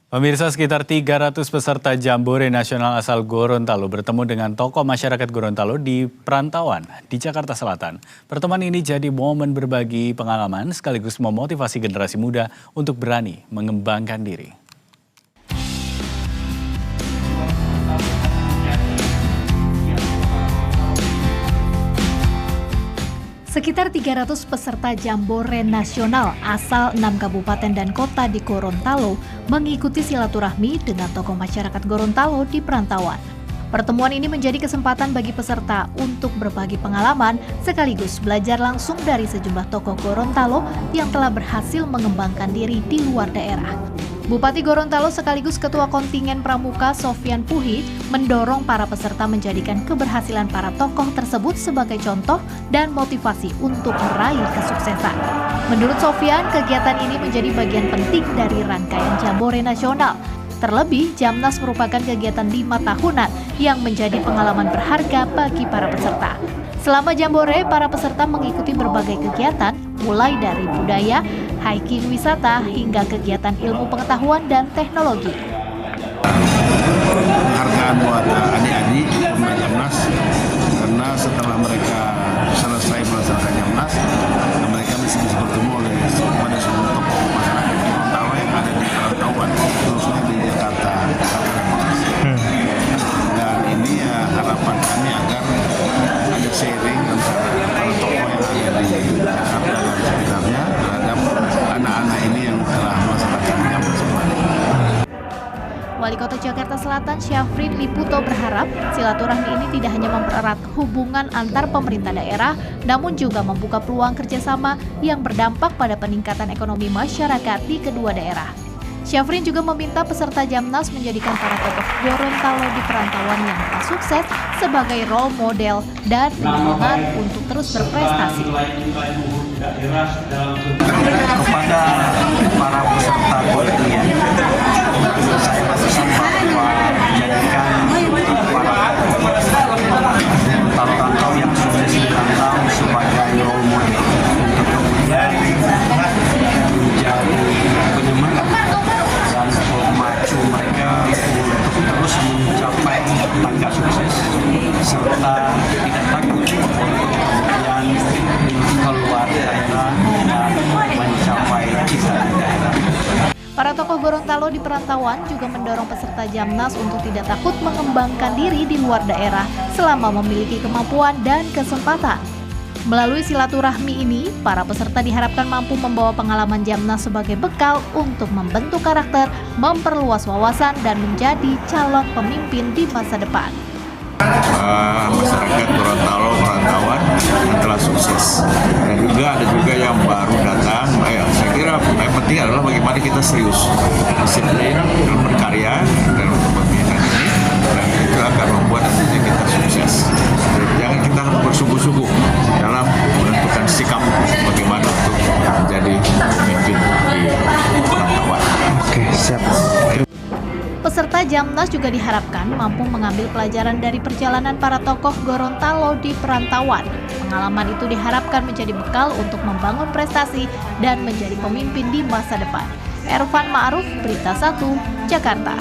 Pemirsa, sekitar 300 peserta Jambore Nasional asal Gorontalo bertemu dengan tokoh masyarakat Gorontalo di perantauan di Jakarta Selatan. Pertemuan ini jadi momen berbagi pengalaman sekaligus memotivasi generasi muda untuk berani mengembangkan diri. Sekitar 300 peserta Jambore Nasional asal 6 kabupaten dan kota di Gorontalo mengikuti silaturahmi dengan tokoh masyarakat Gorontalo di perantauan. Pertemuan ini menjadi kesempatan bagi peserta untuk berbagi pengalaman sekaligus belajar langsung dari sejumlah tokoh Gorontalo yang telah berhasil mengembangkan diri di luar daerah. Bupati Gorontalo sekaligus Ketua Kontingen Pramuka Sofyan Puhi mendorong para peserta menjadikan keberhasilan para tokoh tersebut sebagai contoh dan motivasi untuk meraih kesuksesan. Menurut Sofyan, kegiatan ini menjadi bagian penting dari rangkaian Jambore Nasional. Terlebih, Jamnas merupakan kegiatan 5 tahunan yang menjadi pengalaman berharga bagi para peserta. Selama Jambore, para peserta mengikuti berbagai kegiatan, mulai dari budaya, hiking wisata, hingga kegiatan ilmu pengetahuan dan teknologi. Penghargaan buat adik-adik pemain Jamnas, karena setelah mereka selesai melaksanakan Jamnas, mereka bisa bertemu oleh pada semua tokoh masyarakat Gorontalo yang ada di perantauan, khususnya di Jakarta. Dan ini ya harapan kami agar ada sharing antara para tokoh yang ada di Jakarta dan sekitarnya terhadap anak-anak ini yang telah melaksanakan Jamnas kemarin. Wali Kota Jakarta Selatan Syafrin Liputo berharap silaturahmi ini tidak hanya mempererat hubungan antar pemerintah daerah, namun juga membuka peluang kerjasama yang berdampak pada peningkatan ekonomi masyarakat di kedua daerah. Syafrin juga meminta peserta Jamnas menjadikan para tokoh Gorontalo di perantauan yang telah sukses sebagai role model dan dukungan untuk terus berprestasi. Kepada para peserta kontingen, saya pesan bahwa menjadikan para Gorontalo yang sukses di perantau sebagai role model untuk kemudian menjadi penyemangat dan memacu mereka untuk terus mencapai tangga sukses serta tidak takut untuk kemudian keluar daerah dan mencapai cita-cita. Para tokoh Gorontalo di perantauan juga mendorong peserta Jamnas untuk tidak takut mengembangkan diri di luar daerah selama memiliki kemampuan dan kesempatan. Melalui silaturahmi ini, para peserta diharapkan mampu membawa pengalaman Jamnas sebagai bekal untuk membentuk karakter, memperluas wawasan, dan menjadi calon pemimpin di masa depan. Masyarakat Gorontalo perantauan yang telah sukses, dan juga ada yang baru datang. Saya kira yang penting adalah bagaimana kita serius, disiplin, dan berkarya dalam kepemimpinan ini, dan itu akan membuat nantinya kita sukses. Jangan kita harus bersungguh-sungguh dalam menentukan sikap bagaimana untuk menjadi pemimpin di perantauan. Oke, siap. Peserta Jamnas juga diharapkan mampu mengambil pelajaran dari perjalanan para tokoh Gorontalo di perantauan. Pengalaman itu diharapkan menjadi bekal untuk membangun prestasi dan menjadi pemimpin di masa depan. Ervan Ma'ruf, Berita 1, Jakarta.